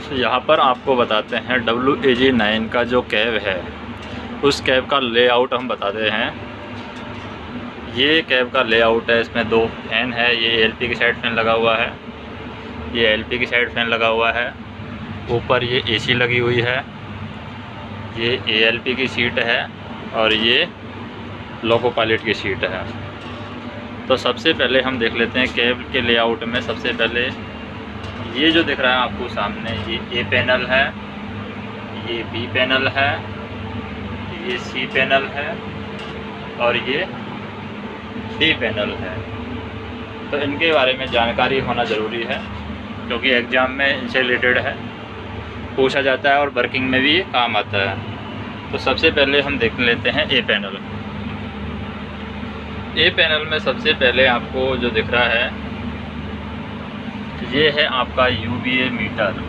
तो यहाँ पर आपको बताते हैं WAG9 का जो कैब है उस कैब का लेआउट हम बताते हैं। ये कैब का लेआउट है, इसमें 2 फैन है। ये LP की साइड फैन लगा हुआ है, ये LP की साइड फैन लगा हुआ है। ऊपर ये AC लगी हुई है, ये ALP की सीट है और ये लोको पायलट की सीट है। तो सबसे पहले हम देख लेते हैं कैब के लेआउट में। सबसे पहले ये जो दिख रहा है आपको सामने, ये A पैनल है, ये B पैनल है, ये C पैनल है और ये D पैनल है। तो इनके बारे में जानकारी होना ज़रूरी है क्योंकि एग्ज़ाम में इनसे रिलेटेड है, पूछा जाता है और वर्किंग में भी काम आता है। तो सबसे पहले हम देख लेते हैं A पैनल। A पैनल में सबसे पहले आपको जो दिख रहा है ये है आपका UVA मीटर।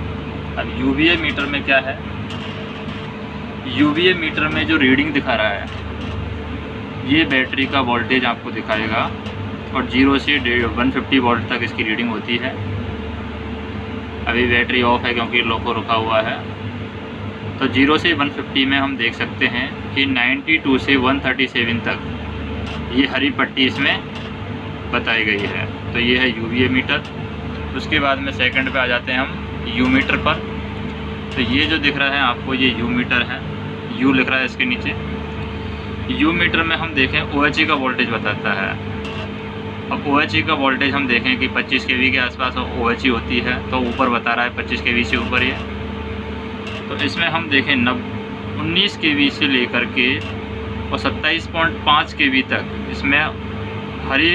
अब UVA मीटर में क्या है, UVA मीटर में जो रीडिंग दिखा रहा है ये बैटरी का वोल्टेज आपको दिखाएगा और 0 से 150 वोल्ट तक इसकी रीडिंग होती है। अभी बैटरी ऑफ है क्योंकि लोको रुका हुआ है। तो 0 से 150 में हम देख सकते हैं कि 92 से 137 तक ये हरी पट्टी इसमें बताई गई है। तो ये है UVA मीटर। उसके बाद में सेकंड पे आ जाते हैं हम U मीटर पर। तो ये जो दिख रहा है आपको ये U मीटर है, U लिख रहा है इसके नीचे। U मीटर में हम देखें OHE का वोल्टेज बताता है। अब OHE का वोल्टेज हम देखें कि 25 kV के आसपास OHE होती है, तो ऊपर बता रहा है 25 kV से ऊपर ये। तो इसमें हम देखें 19 kV से लेकर के और 27.5 kV तक इसमें हरी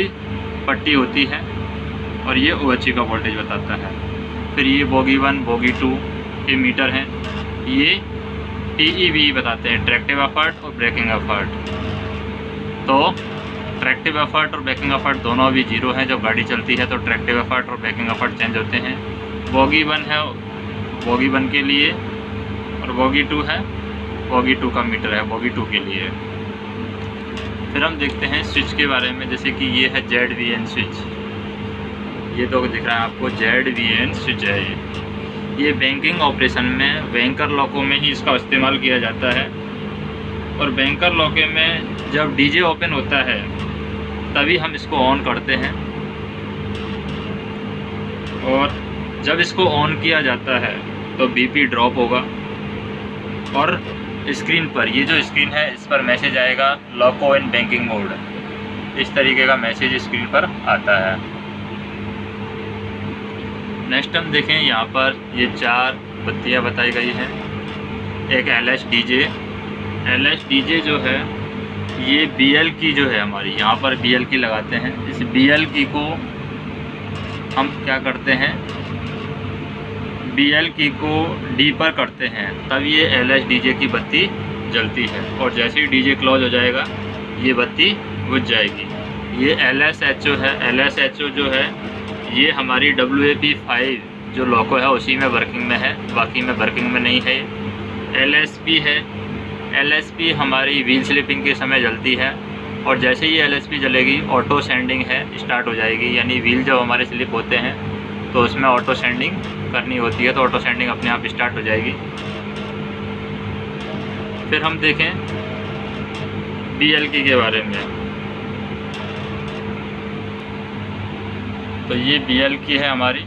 पट्टी होती है और ये OHE का वोल्टेज बताता है। फिर ये बोगी 1 बोगी 2 के मीटर हैं, ये TEV बताते हैं, ट्रैक्टिव एफर्ट और ब्रेकिंग एफर्ट। तो ट्रैक्टिव एफर्ट और ब्रेकिंग एफर्ट दोनों भी 0 हैं। जब गाड़ी चलती है तो ट्रैक्टिव एफर्ट और ब्रेकिंग एफर्ट चेंज होते हैं। बोगी 1 है बोगी 1 के लिए और बोगी 2 है बोगी 2 का मीटर है बोगी 2 के लिए। फिर हम देखते हैं स्विच के बारे में, जैसे कि ये है ZVN स्विच। ये तो दिख रहा है आपको ZVN स्विच है। ये बैंकिंग ऑपरेशन में बैंकर लॉकों में ही इसका इस्तेमाल किया जाता है। और बैंकर लॉके में जब DJ ओपन होता है तभी हम इसको ऑन करते हैं और जब इसको ऑन किया जाता है तो BP ड्रॉप होगा और स्क्रीन पर, ये जो स्क्रीन है इस पर मैसेज आएगा लॉको इन बैंकिंग मोड। इस तरीके का मैसेज स्क्रीन पर आता है। नेक्स्ट हम देखें, यहाँ पर ये 4 बत्तियाँ बताई गई हैं। एक LS DJ जो है ये BL की जो है हमारी, यहाँ पर BL की लगाते हैं। इस BL की को हम क्या करते हैं, BL की को D पर करते हैं, तब ये LS DJ की बत्ती जलती है और जैसे ही DJ क्लोज हो जाएगा ये बत्ती बुझ जाएगी। ये LSHO है। LSHO जो है ये हमारी WAP5 जो लोको है उसी में वर्किंग में है, बाकी में वर्किंग में नहीं है। LSP है। LSP हमारी व्हील स्लिपिंग के समय जलती है और जैसे ही LSP जलेगी ऑटो सेंडिंग है स्टार्ट हो जाएगी। यानी व्हील जब हमारे स्लिप होते हैं तो उसमें ऑटो सेंडिंग करनी होती है, तो ऑटो सेंडिंग अपने आप स्टार्ट हो जाएगी। फिर हम देखें BLK के बारे में। तो ये BLK है हमारी।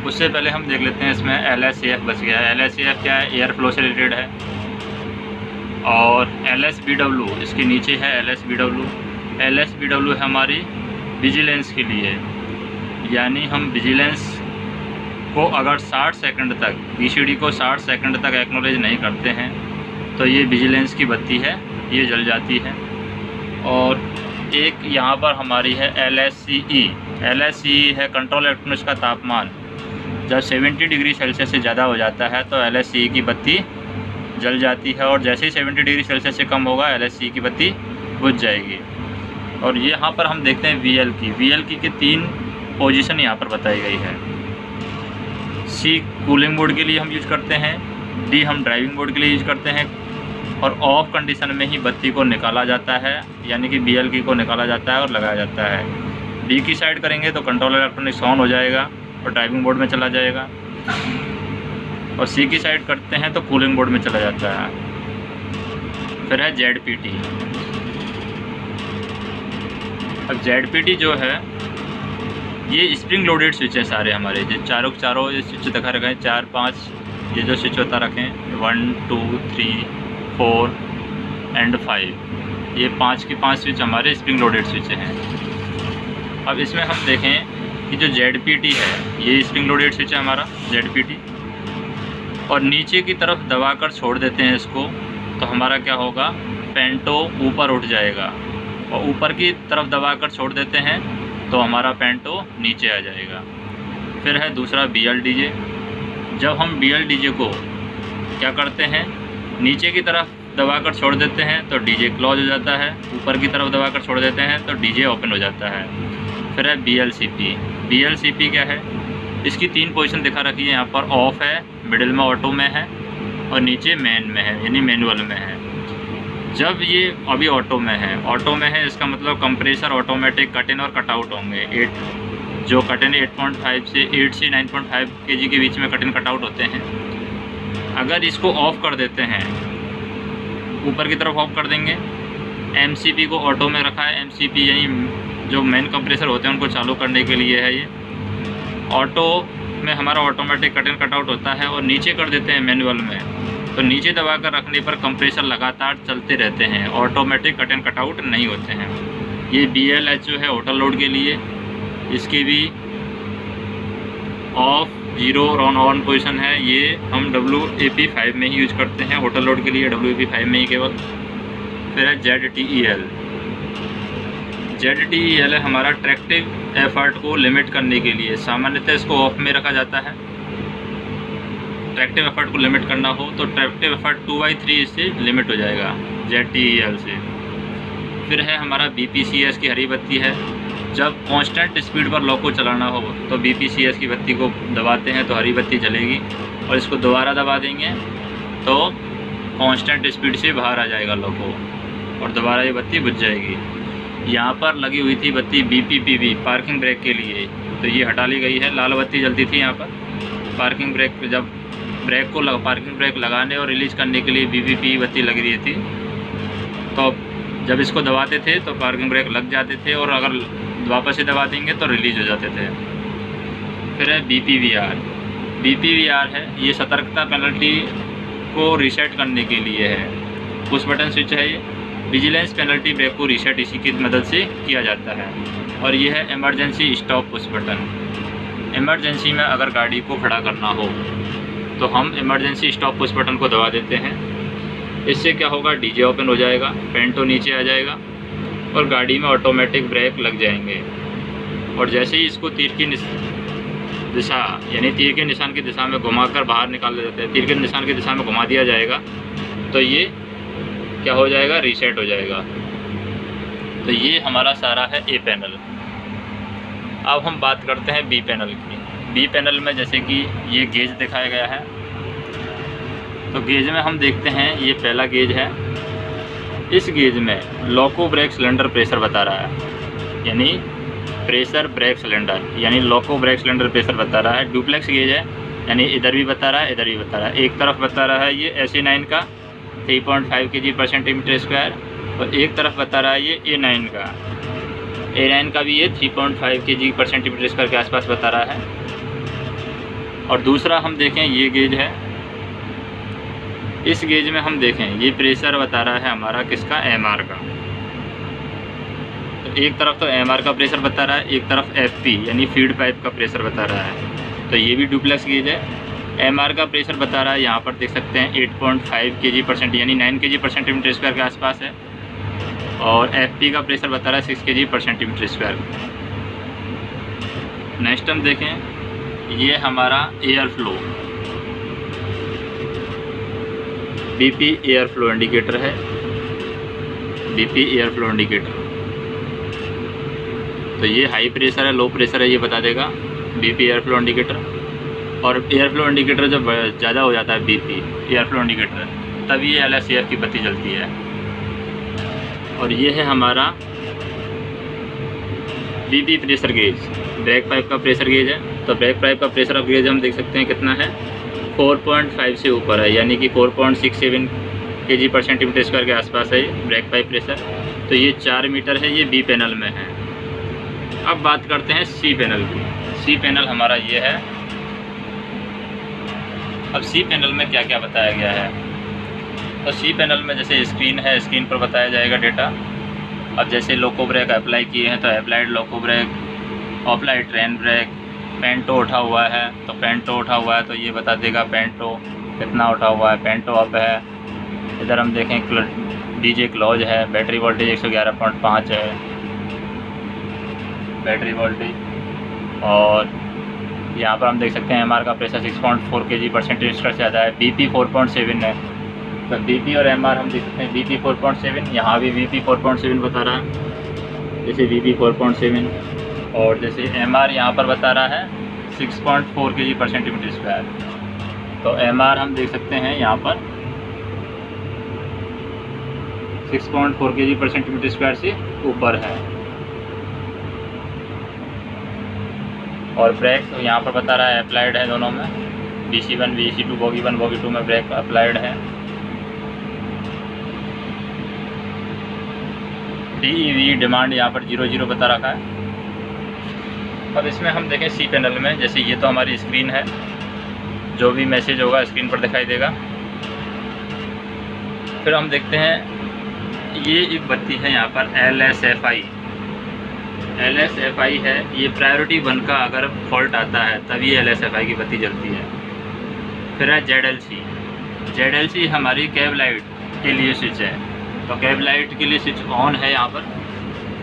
उससे पहले हम देख लेते हैं इसमें LSAF बच गया है। LSAF क्या है, एयर फ्लो से रिलेटेड है। और LSBW इसके नीचे है LSBW। LSBW है हमारी विजिलेंस के लिए, यानी हम विजिलेंस को अगर 60 सेकंड तक BCD को 60 सेकंड तक एक्नॉलेज नहीं करते हैं तो ये विजिलेंस की बत्ती है, ये जल जाती है। और एक यहाँ पर हमारी है LSCE। LSCE है कंट्रोल इलेक्ट्रॉनिक्स का तापमान। जब 70 डिग्री सेल्सियस से ज़्यादा हो जाता है तो LSCE की बत्ती जल जाती है और जैसे ही 70 डिग्री सेल्सियस से कम होगा LSCE की बत्ती बुझ जाएगी। और ये यहाँ पर हम देखते हैं VLK के 3 पोजीशन यहाँ पर बताई गई है। C कूलिंग मोड के लिए हम यूज करते हैं, D हम ड्राइविंग मोड के लिए यूज करते हैं और ऑफ कंडीशन में ही बत्ती को निकाला जाता है, यानी कि BLK को निकाला जाता है और लगाया जाता है। D की साइड करेंगे तो कंट्रोल इलेक्ट्रॉनिक्स ऑन हो जाएगा और ड्राइविंग मोड में चला जाएगा। और सी की साइड करते हैं तो कूलिंग मोड में चला जाता है। फिर है ZPT। अब ZPT जो है ये स्प्रिंग लोडेड स्विच है सारे हमारे, जो चारों ये स्विच दिखा रखे हैं, 4-5 ये जो स्विच बता रखे हैं, 1 2 3 4 एंड 5, ये 5 के 5 स्विच हमारे स्प्रिंग लोडेड स्विच हैं। अब इसमें हम देखें कि जो ZPT है ये स्प्रिंग लोडेड स्विच है हमारा ZPT, और नीचे की तरफ दबाकर छोड़ देते हैं इसको तो हमारा क्या होगा, पेंटो ऊपर उठ जाएगा, और ऊपर की तरफ दबाकर छोड़ देते हैं तो हमारा पेंटो नीचे आ जाएगा। फिर है दूसरा BLDJ। जब हम BLDJ को क्या करते हैं, नीचे की तरफ दबाकर छोड़ देते हैं तो DJ क्लोज हो जाता है, ऊपर की तरफ दबाकर छोड़ देते हैं तो DJ ओपन हो जाता है। फिर है BLCP। BLCP क्या है, इसकी 3 पोजीशन दिखा रखी है यहाँ पर, ऑफ है, मिडिल में ऑटो में है, और नीचे मेन में है यानी मैनुअल में है। जब ये अभी ऑटो में है इसका मतलब कंप्रेसर ऑटोमेटिक कट इन और कट आउट होंगे। 8 जो कट इन 8.5 से 8 से 9.5 kg के बीच में कट इन कट आउट होते हैं। अगर इसको ऑफ़ कर देते हैं, ऊपर की तरफ ऑफ कर देंगे, MCP को ऑटो में रखा है, MCP यानी जो मेन कंप्रेसर होते हैं उनको चालू करने के लिए है। ये ऑटो में हमारा automatic cut in cut out होता है, और नीचे कर देते हैं मैनुअल में, तो नीचे दबाकर रखने पर कंप्रेसर लगातार चलते रहते हैं, automatic cut and cut out नहीं होते हैं। ये BLH जो है होटल लोड के लिए, इसकी भी ऑफ, जीरो और ऑन पोजीशन है। ये हम WAP5 में ही यूज करते हैं, होटल लोड के लिए WAP5 में ही केवल। फिर है ZTEL। ZTEL है हमारा ट्रैक्टिव एफर्ट को लिमिट करने के लिए, सामान्यतः इसको ऑफ में रखा जाता है। ट्रैक्टिव एफर्ट को लिमिट करना हो तो ट्रैक्टिव एफर्ट 2/3 इससे लिमिट हो जाएगा ZTEL से। फिर है हमारा BPCS की हरी बत्ती है। जब कांस्टेंट स्पीड पर लोको चलाना हो तो BPCS की बत्ती को दबाते हैं तो हरी बत्ती जलेगी, और इसको दोबारा दबा देंगे तो कांस्टेंट स्पीड से बाहर आ जाएगा लोको, और दोबारा ये बत्ती बुझ जाएगी। यहाँ पर लगी हुई थी बत्ती BPPB पार्किंग ब्रेक के लिए, तो ये हटा ली गई है। लाल बत्ती जलती थी यहाँ पर पार्किंग ब्रेक, जब पार्किंग ब्रेक लगाने और रिलीज़ करने के लिए BPP बत्ती लगी रही थी, तो जब इसको दबाते थे तो पार्किंग ब्रेक लग जाते थे, और अगर वापस से दबा देंगे तो रिलीज़ हो जाते थे। फिर है BPVR। BPVR है ये सतर्कता पेनल्टी को रीसेट करने के लिए है, पुश बटन स्विच है ये। विजिलेंस पेनल्टी ब्रेक को रीसेट इसी की मदद से किया जाता है। और ये है emergency stop push button. Emergency में अगर गाड़ी को खड़ा करना हो तो हम इमरजेंसी स्टॉप पुश बटन को दबा देते हैं। इससे क्या होगा, DJ ओपन हो जाएगा, पेंटो नीचे आ जाएगा, और गाड़ी में ऑटोमेटिक ब्रेक लग जाएंगे। और जैसे ही इसको तीर की दिशा यानी तीर के निशान की दिशा में घुमाकर बाहर निकाल देते हैं, तीर के निशान की दिशा में घुमा दिया जाएगा तो ये क्या हो जाएगा, रीसेट हो जाएगा। तो ये हमारा सारा है A पैनल। अब हम बात करते हैं B पैनल की। B पैनल में जैसे कि ये गेज दिखाया गया है, तो गेज में हम देखते हैं ये पहला गेज है। इस गेज में लोको ब्रेक सिलेंडर प्रेशर बता रहा है, यानी प्रेशर ब्रेक सिलेंडर यानी लोको ब्रेक सिलेंडर प्रेशर बता रहा है। डुप्लेक्स गेज है, यानी इधर भी बता रहा है, इधर भी बता रहा है। एक तरफ बता रहा है ये SE9 का 3.5 kg/cm², और एक तरफ बता रहा है ये A9 का। A9 का भी ये 3.5 kg/cm² के आसपास बता रहा है। और दूसरा हम देखें ये गेज है, इस गेज में हम देखें ये प्रेशर बता रहा है हमारा किसका, MR का। तो एक तरफ तो MR का प्रेशर बता रहा है, एक तरफ FP यानी फीड पाइप का प्रेशर बता रहा है। तो ये भी डुप्लेक्स गेज है। MR का प्रेशर बता रहा है, यहाँ पर देख सकते हैं 8.5 kg% यानी 9 kg/cm² के आसपास है, और FP का प्रेशर बता रहा है 6 kg/cm²। नेक्स्ट हम देखें ये हमारा air flow, BP air flow indicator है, BP एयर फ्लो इंडिकेटर। तो ये हाई प्रेशर है, लो प्रेशर है, ये बता देगा BP एयर फ्लो इंडिकेटर। और एयर फ्लो इंडिकेटर जब ज़्यादा हो जाता है BP एयर फ्लो इंडिकेटर, तभी ये LSCF की बत्ती जलती है। और ये है हमारा BP pressure gauge, break pipe का प्रेशर गेज है। तो ब्रेक पाइप का प्रेशर ऑफ गेज हम देख सकते हैं कितना है, 4.5 से ऊपर है, यानी कि 4.67 kg/cm² के आसपास है ब्रेक पाइप प्रेशर। तो ये 4 मीटर है, ये बी पैनल में है। अब बात करते हैं सी पैनल की। सी पैनल हमारा ये है। अब सी पैनल में क्या क्या बताया गया है, तो सी पैनल में जैसे स्क्रीन है, स्क्रीन पर बताया जाएगा डेटा। अब जैसे लोको ब्रेक अप्लाई किए हैं तो अप्लाइड लोको ब्रेक, अप्लाइड ट्रेन ब्रेक, पेंटो उठा हुआ है तो पेंटो उठा हुआ है तो ये बता देगा पेंटो कितना उठा हुआ है, पेंटो अप है। इधर हम देखें डीजे क्लोज है, बैटरी वोल्टेज 111.5 है बैटरी वोल्टेज। और यहाँ पर हम देख सकते हैं एमआर का प्रेशर 6.4 kg/cm² से ज़्यादा है। बीपी 4.7 है, तो बीपी और एमआर हम देख सकते हैं। बीपी 4.7, यहाँ भी बीपी 4.7 बता रहा है, जैसे बीपी 4.7। और जैसे एमआर यहाँ पर बता रहा है 6.4 kg/cm²। तो एमआर हम देख सकते हैं यहाँ पर 6.4 kg/cm² से ऊपर है। और ब्रेक तो यहाँ पर बता रहा है अप्लाइड है दोनों में, BC1 BC2 बोगी 1 बोगी 2 में ब्रेक अप्लाइड है। DEV डिमांड यहाँ पर 00 बता रखा है। अब इसमें हम देखें सी पैनल में, जैसे ये तो हमारी स्क्रीन है, जो भी मैसेज होगा स्क्रीन पर दिखाई देगा। फिर हम देखते हैं ये एक बत्ती है यहाँ पर LSFI है। ये प्रायोरिटी 1 का अगर फॉल्ट आता है तभी LSFI की बत्ती जलती है। फिर है ZLC हमारी कैब लाइट के लिए स्विच है। तो कैब लाइट के लिए स्विच ऑन है यहाँ पर,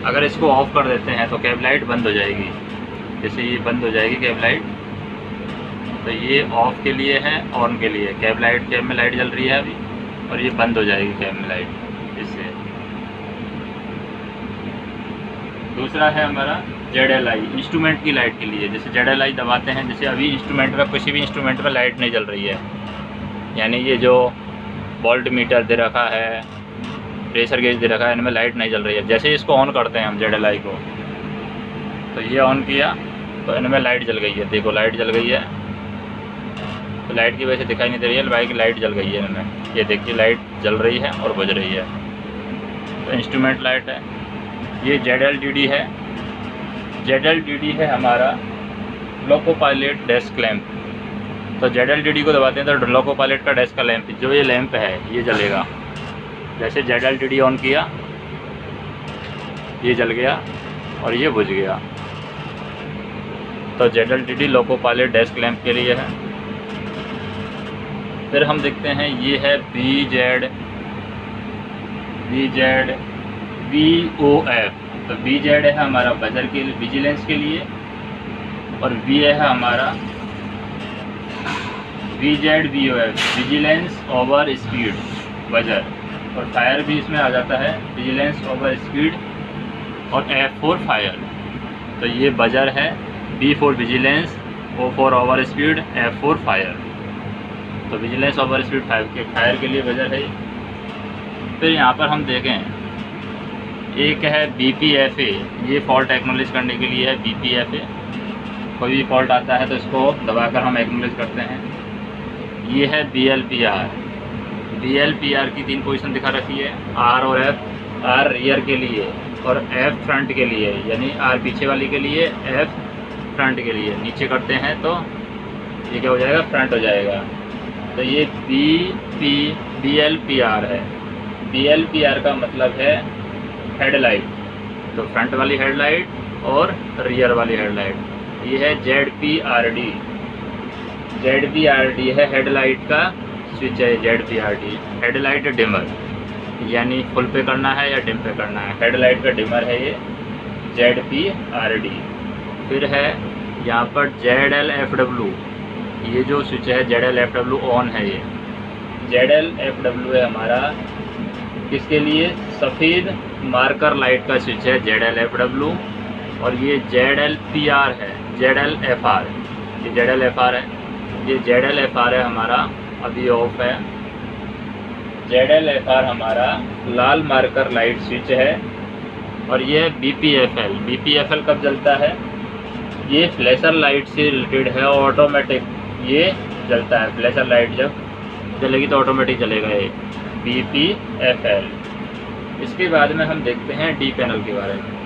अगर इसको ऑफ़ कर देते हैं तो कैब लाइट बंद हो जाएगी। जैसे ये बंद हो जाएगी कैब लाइट, तो ये ऑफ़ के लिए है, ऑन के लिए। कैब में लाइट जल रही है अभी और ये बंद हो जाएगी कैब में लाइट इससे। दूसरा है हमारा ZLI इंस्ट्रूमेंट की लाइट के लिए। जैसे ZLI दबाते हैं, जैसे अभी इंस्ट्रूमेंट में किसी भी इंस्ट्रूमेंट में लाइट नहीं जल रही है, यानी ये जो वोल्ट मीटर दे रखा है, प्रेशर गेज दे रखा है, इनमें लाइट नहीं जल रही है। जैसे इसको ऑन करते हैं हम ZLI को, तो ये ऑन किया तो इनमें लाइट जल गई है। देखो लाइट जल गई है, तो लाइट की वजह से दिखाई नहीं दे रही है, बाइक लाइट जल गई है इनमें। ये देखिए लाइट जल रही है और बुझ रही है, तो इंस्ट्रूमेंट लाइट है। ये ZLDD है। ZLDD है हमारा लोको पायलट डेस्क लैंप। तो ZLDD को दबाते हैं तो लोको पायलट का डेस्क का लैंप, जो ये लैंप है ये जलेगा। जैसे ZLDD ऑन किया, ये जल गया और ये बुझ गया। तो ZLDD loco pilot desk lamp के लिए है। फिर हम देखते हैं ये है VOF। तो VZ है हमारा बजर के लिए, विजिलेंस के लिए, और V है हमारा VOF vigilance over speed buzzer. और फायर भी इसमें आ जाता है, विजिलेंस ओवर स्पीड, और F4 फायर। तो ये बजर है, B4 vigilance, O4 over speed, F4 fire. तो विजिलेंस ओवर स्पीड फायर के लिए बजर है। फिर यहाँ पर हम देखें एक है BPFA, ये फॉल्ट एक्नॉलेज करने के लिए है BPFA। कोई भी फॉल्ट आता है तो इसको दबाकर हम एक्नॉलेज करते हैं। ये है BLPR की 3 पोजीशन दिखा रखी है, R और F। R रियर के लिए और F फ्रंट के लिए, यानी R पीछे वाली के लिए, F फ्रंट के लिए। नीचे करते हैं तो ये क्या हो जाएगा, फ्रंट हो जाएगा। तो ये BLPR है। BLPR का मतलब है हेडलाइट, तो फ्रंट वाली हेडलाइट और रियर वाली हेडलाइट। ये है ZPRD है हेडलाइट का स्विच है। ZPRD हेडलाइट डिमर, यानी फुल पे करना है या डिम पे करना है, हेडलाइट का डिमर है ये ZPRD। फिर है यहाँ पर ZLFW, ये जो स्विच है ZLFW ऑन है। ये ZLFW है हमारा किसके लिए, सफ़ेद मार्कर लाइट का स्विच है ZLFW। और ये ZLPR है, ZLFR, ये ZLFR है। ये ZLFR है हमारा अभी ऑफ है। ZLFR हमारा लाल मार्कर लाइट स्विच है। और ये BPFL। BPFL कब जलता है, ये फ्लैशर लाइट से रिलेटेड है, ऑटोमेटिक। ये जलता है, फ्लैशर लाइट जब चलेगी तो ऑटोमेटिक चलेगा ये BPFL। इसके बाद में हम देखते हैं डी पैनल के बारे में।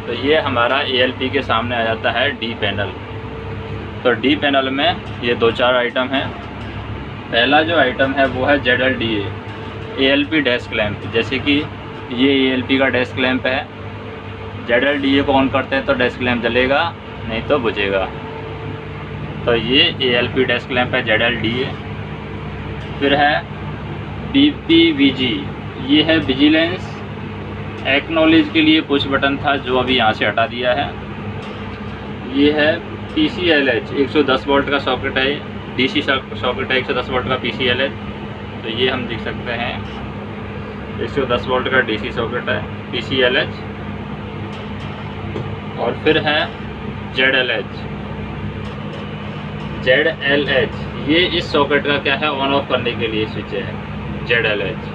तो ये हमारा ALP के सामने आ जाता है डी पैनल। तो डी पैनल में ये 2-4 आइटम हैं। पहला जो आइटम है वो है ZLDA ALP डेस्क लैंप। जैसे कि ये ALP का डेस्क लैंप है, ZLDA को ऑन करते हैं तो डेस्क लैंप जलेगा, नहीं तो बुझेगा। तो ये ALP डेस्क लैंप है ZLDA। फिर है PPVG, ये है विजिलेंस एक्नॉलेज के लिए पुश बटन था जो अभी यहाँ से हटा दिया है। ये है PCLH 110 वोल्ट का सॉकेट है, DC सॉकेट है 110 वोल्ट का PCLH। तो ये हम देख सकते हैं 110 वोल्ट का DC सॉकेट है PCLH। और फिर है ZLH, ये इस सॉकेट का क्या है, ऑन ऑफ करने के लिए स्विच है ZLH।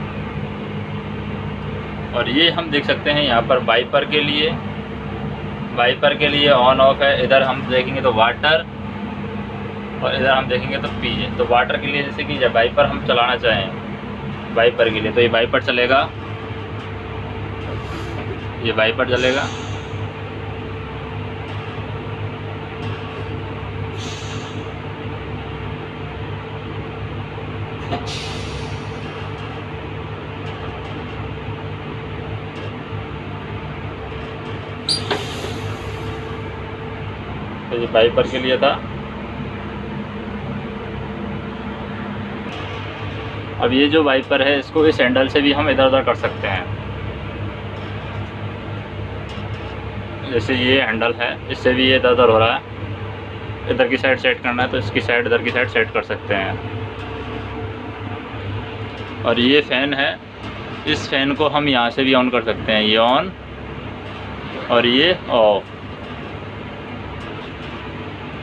और ये हम देख सकते हैं यहाँ पर वाइपर के लिए ऑन ऑफ है। इधर हम देखेंगे तो वाटर, और इधर हम देखेंगे तो पी। तो वाटर के लिए जैसे कि जब वाइपर हम चलाना चाहें वाइपर के लिए, तो ये वाइपर चलेगा, ये वाइपर चलेगा। तो ये वाइपर के लिए था। अब ये जो वाइपर है इसको इस हैंडल से भी हम इधर उधर कर सकते हैं। जैसे ये हैंडल है, इससे भी ये इधर उधर हो रहा है। इधर की साइड सेट करना है तो इसकी साइड इधर की साइड सेट कर सकते हैं। और ये फ़ैन है, इस फ़ैन को हम यहाँ से भी ऑन कर सकते हैं, ये ऑन और ये ऑफ।